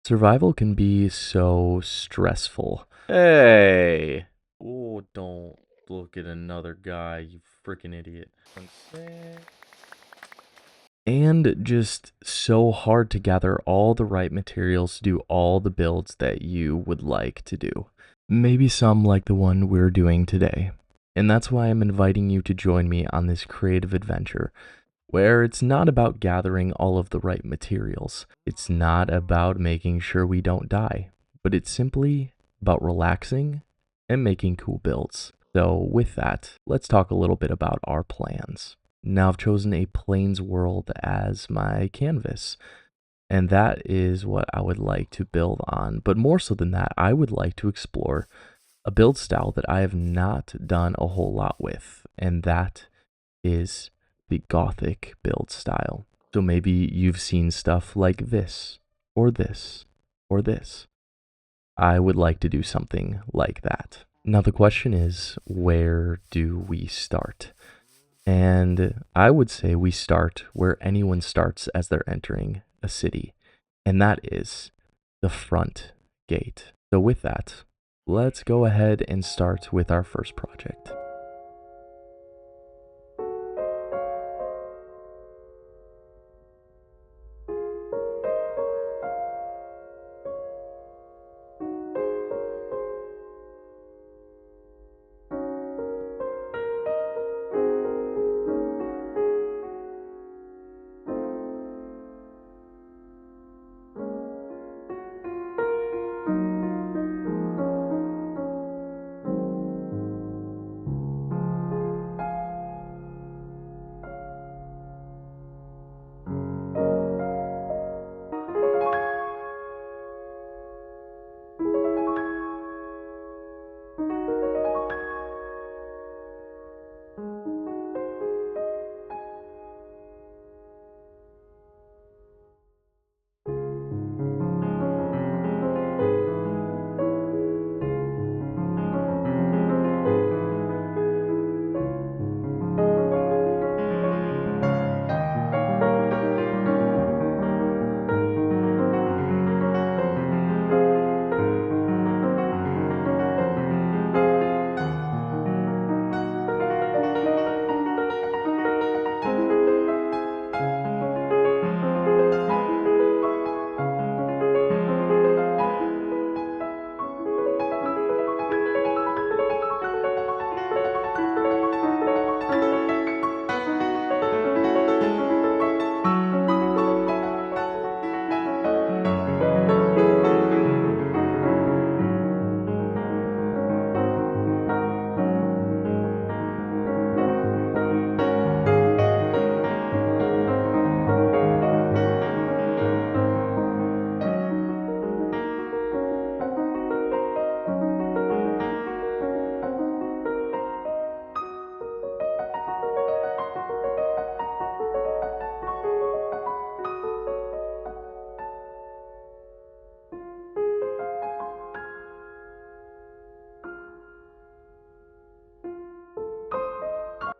Survival can be so stressful. Hey! Oh, don't look at another guy, you freaking idiot. 1 sec. And just so hard to gather all the right materials to do all the builds that you would like to do. Maybe some like the one we're doing today. And that's why I'm inviting you to join me on this creative adventure, where it's not about gathering all of the right materials. It's not about making sure we don't die, but it's simply about relaxing and making cool builds. So with that, let's talk a little bit about our plans. Now I've chosen a plains world as my canvas, and that is what I would like to build on. But more so than that, I would like to explore a build style that I have not done a whole lot with, and that is the Gothic build style. So maybe you've seen stuff like this, or this, or this. I would like to do something like that. Now the question is, where do we start? And I would say we start where anyone starts as they're entering a city, and that is the front gate. So with that, let's go ahead and start with our first project.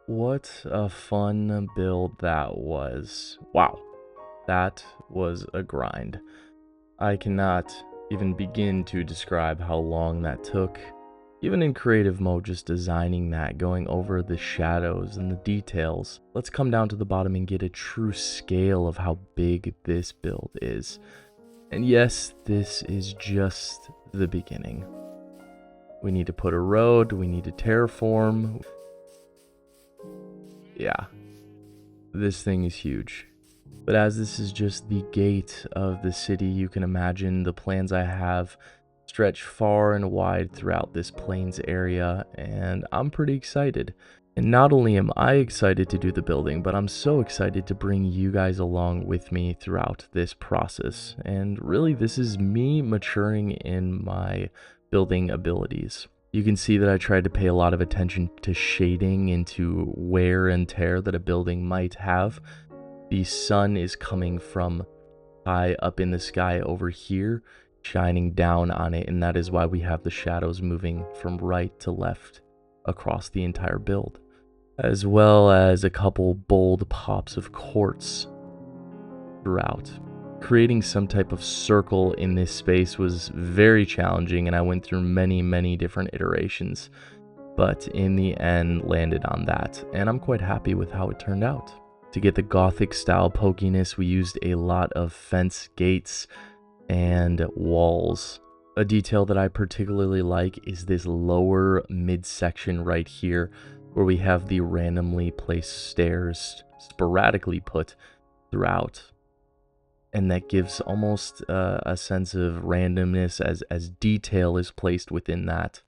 What a fun build that was. Wow, that was a grind. I cannot even begin to describe how long that took. Even in creative mode, just designing that, going over the shadows and the details. Let's come down to the bottom and get a true scale of how big this build is. And yes, this is just the beginning. We need to put a road, we need to terraform. Yeah, this thing is huge. But as this is just the gate of the city, you can imagine the plans I have stretch far and wide throughout this plains area, and I'm pretty excited. And not only am I excited to do the building, but I'm so excited to bring you guys along with me throughout this process. And really, this is me maturing in my building abilities. You can see that I tried to pay a lot of attention to shading into wear and tear that a building might have. The sun is coming from high up in the sky over here, shining down on it, and that is why we have the shadows moving from right to left across the entire build, as well as a couple bold pops of quartz throughout. Creating some type of circle in this space was very challenging, and I went through many different iterations, but in the end landed on that, and I'm quite happy with how it turned out. To get the Gothic style pokiness, we used a lot of fence gates and walls. A detail that I particularly like is this lower midsection right here, where we have the randomly placed stairs sporadically put throughout. And that gives almost a sense of randomness as detail is placed within that.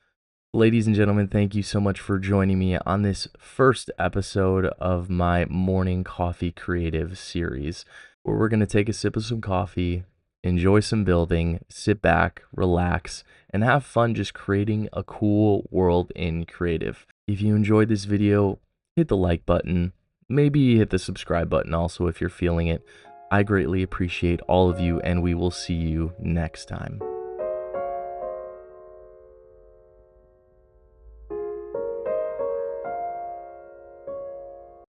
Ladies and gentlemen, thank you so much for joining me on this first episode of my morning coffee creative series, where we're going to take a sip of some coffee, enjoy some building, sit back, relax, and have fun just creating a cool world in creative. If you enjoyed this video, hit the like button, maybe hit the subscribe button also if you're feeling it. I greatly appreciate all of you, and we will see you next time.